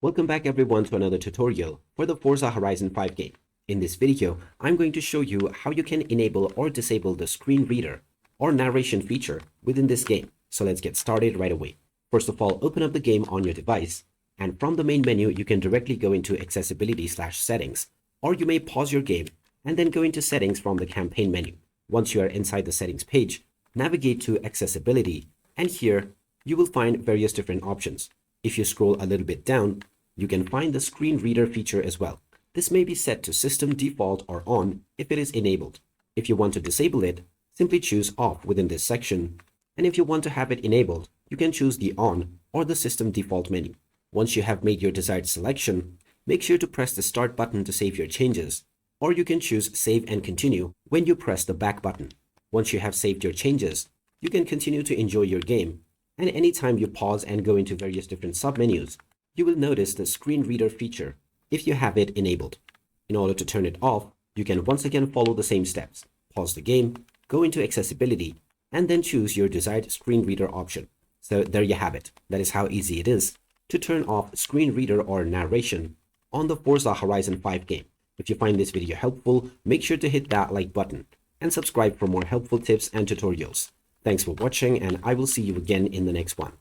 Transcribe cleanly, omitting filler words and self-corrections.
Welcome back everyone to another tutorial for the Forza Horizon 5 game. In this video, I'm going to show you how you can enable or disable the screen reader or narration feature within this game. So let's get started right away. First of all, open up the game on your device, and from the main menu, you can directly go into accessibility/settings, or you may pause your game and then go into settings from the campaign menu. Once you are inside the settings page, navigate to accessibility, and here you will find various different options. If you scroll a little bit down, you can find the screen reader feature as well. This may be set to system default or on if it is enabled. If you want to disable it, simply choose off within this section. And if you want to have it enabled, you can choose the on or the system default menu. Once you have made your desired selection, make sure to press the start button to save your changes, or you can choose save and continue when you press the back button. Once you have saved your changes, you can continue to enjoy your game. And anytime you pause and go into various different submenus, you will notice the screen reader feature if you have it enabled. In order to turn it off, you can once again follow the same steps. Pause the game, go into accessibility, and then choose your desired screen reader option. So there you have it. That is how easy it is to turn off screen reader or narration on the Forza Horizon 5 game. If you find this video helpful, make sure to hit that like button and subscribe for more helpful tips and tutorials. Thanks for watching, and I will see you again in the next one.